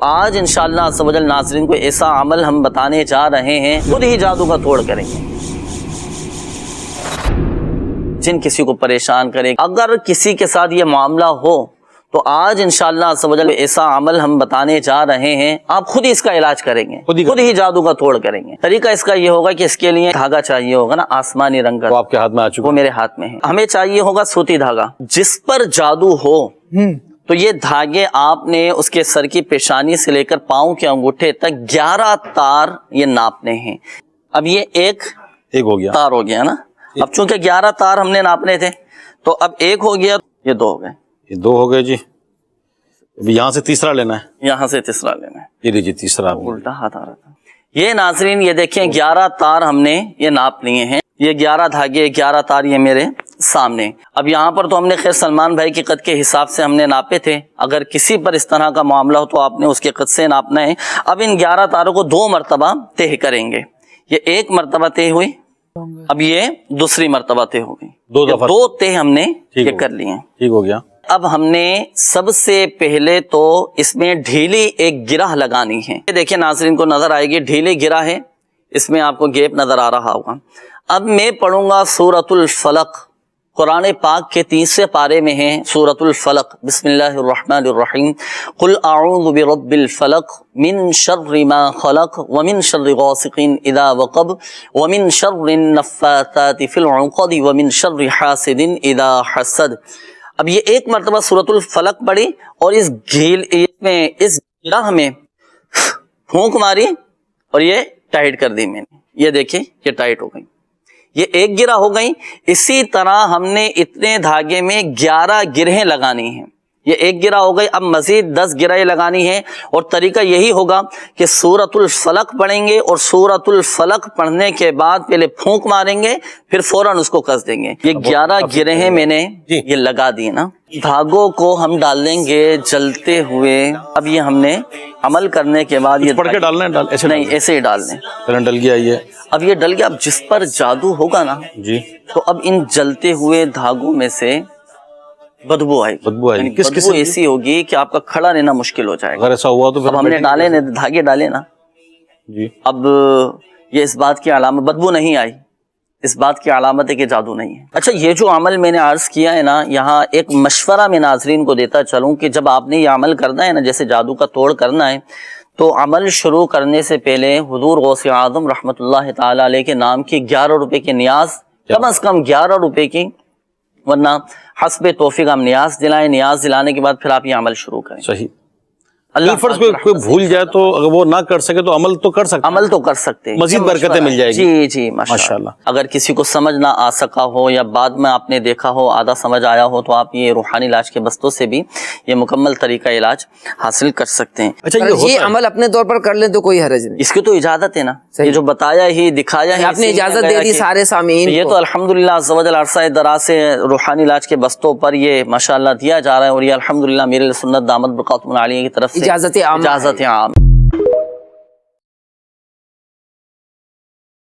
آج انشاءاللہ عز و جل ناظرین کو ایسا عمل ہم بتانے جا رہے ہیں، خود ہی جادو کا توڑ کریں گے۔ جن کسی کو پریشان کرے، اگر کسی کے ساتھ یہ معاملہ ہو تو آج انشاءاللہ عز و جل ایسا عمل ہم بتانے جا رہے ہیں، آپ خود ہی اس کا علاج کریں گے، خود ہی جادو کا توڑ کریں گے۔ طریقہ اس کا یہ ہوگا کہ اس کے لیے دھاگا چاہیے ہوگا نا، آسمانی رنگ کا، وہ آپ کے ہاتھ میں آ چکا، وہ میرے ہاتھ میں ہے۔ ہمیں چاہیے ہوگا سوتی دھاگا، جس پر جادو ہو تو یہ دھاگے آپ نے اس کے سر کی پیشانی سے لے کر پاؤں کے انگوٹھے تک 11 تار یہ ناپنے ہیں۔ اب یہ ایک ہو گیا، تار ہو گیا نا، اب چونکہ 11 تار ہم نے ناپنے تھے تو اب ایک ہو گیا، یہ 2 ہو گئے، یہ 2 ہو گئے جی۔ ابھی یہاں سے تیسرا لینا ہے، یہاں سے تیسرا لینا ہے، یہ لیجیے تیسرا۔ الٹا ہاتھ آ رہا تھا۔ یہ ناظرین یہ دیکھیں 11 تار ہم نے یہ ناپ لیے ہیں، یہ 11 دھاگے 11 تار یہ میرے سامنے۔ اب یہاں پر تو ہم نے خیر سلمان بھائی کے قد کے حساب سے ہم نے ناپے تھے، اگر کسی پر اس طرح کا معاملہ ہو تو آپ نے اس کے قد سے ناپنا ہے۔ اب ان 11 تاروں کو 2 مرتبہ طے کریں گے، یہ 1 مرتبہ طے ہوئی، اب یہ دوسری مرتبہ طے ہو گئی، 2 طے ہم نے یہ کر لیے ہیں۔ ٹھیک ہو گیا۔ اب ہم نے سب سے پہلے تو اس میں ڈھیلی ایک گرہ لگانی ہے، یہ دیکھیں ناظرین کو نظر آئے گی، ڈھیلی گرہ ہے، اس میں آپ کو گیپ نظر آ رہا ہوگا۔ اب میں پڑھوں گا سورۃ الفلق، قرآن پاک کے 30ویں پارے میں ہے سورۃ الفلق۔ بسم اللہ الرحمن الرحیم، قل اعوذ برب الفلق من شر ما خلق ومن شر غاسق اذا وقب ومن شر النفاثات فی العقد ومن شر حاسد اذا حسد۔ اب یہ 1 مرتبہ سورۃ الفلق پڑھی اور اس گرہ میں پھونک ماری اور یہ ٹائٹ کر دی میں نے، یہ دیکھیں یہ ٹائٹ ہو گئی، یہ 1 گرہ ہو گئی۔ اسی طرح ہم نے اتنے دھاگے میں 11 گرہیں لگانی ہیں، یہ 1 گرہ ہو گئی، اب مزید 10 گرہیں لگانی ہے، اور طریقہ یہی ہوگا کہ سورۃ الفلق پڑھیں گے اور سورۃ الفلق پڑھنے کے بعد پہلے پھونک ماریں گے، پھر فوراً اس کو کس دیں گے۔ یہ 11 گرہیں میں نے یہ لگا دی نا، دھاگوں کو ہم ڈال دیں گے جلتے ہوئے۔ اب یہ ہم نے عمل کرنے کے بعد یہ پڑھ کے ڈالنا ہے، ایسے نہیں ایسے ہی ڈال دیں، ڈل گیا یہ، اب یہ ڈل گیا۔ اب جس پر جادو ہوگا نا جی تو اب ان جلتے ہوئے دھاگوں میں سے بدبو آئے گی، بدبو آئے گی، کس بدبو ایسی ہوگی کہ آپ کا کھڑا رہنا مشکل ہو جائے گا۔ اگر ایسا ہوا تو اب ہم نے ڈالے نا دھاگے ڈالے نا، جی اب یہ اس بات کی علامت، بدبو نہیں آئی، اس بات کی علامت ہے کہ جادو نہیں ہے۔ اچھا یہ جو عمل میں نے عرض کیا ہے نا، یہاں ایک مشورہ میں ناظرین کو دیتا چلوں کہ جب آپ نے یہ عمل کرنا ہے نا، جیسے جادو کا توڑ کرنا ہے، تو عمل شروع کرنے سے پہلے حضور غوث اعظم رحمۃ اللہ تعالی علیہ کے نام کی 11 روپے کی نیاز، کم از کم 11 روپے کی، ورنہ حسب توفیق ہم نیاز دلائیں، نیاز دلانے کے بعد پھر آپ یہ عمل شروع کریں۔ صحیح۔ اللہ فرض کوئی بھول جائے تو اگر وہ نہ کر سکے تو عمل تو کر سکتے، عمل تو کر سکتے ہیں، مزید برکتیں مل جائے گی۔ جی جی ماشاءاللہ۔ اگر کسی کو سمجھ نہ آ سکا ہو یا بعد میں آپ نے دیکھا ہو آدھا سمجھ آیا ہو تو آپ یہ روحانی علاج کے بستوں سے بھی یہ مکمل طریقہ علاج حاصل کر سکتے ہیں۔ اچھا یہ عمل اپنے طور پر کر لیں تو کوئی حرج نہیں، اس کی تو اجازت ہے نا، یہ جو بتایا ہی دکھایا ہے، آپ نے اجازت دے دی سارے سامعین یہ تو الحمدللہ عز و جل عرصہ دراز سے روحانی علاج کے بستوں پر یہ ماشاءاللہ دیا جا رہا ہے، اور یہ الحمدللہ میرے سنت دامت برکاتہم عالیہ کی طرف سے اجازت عام اجازت عام۔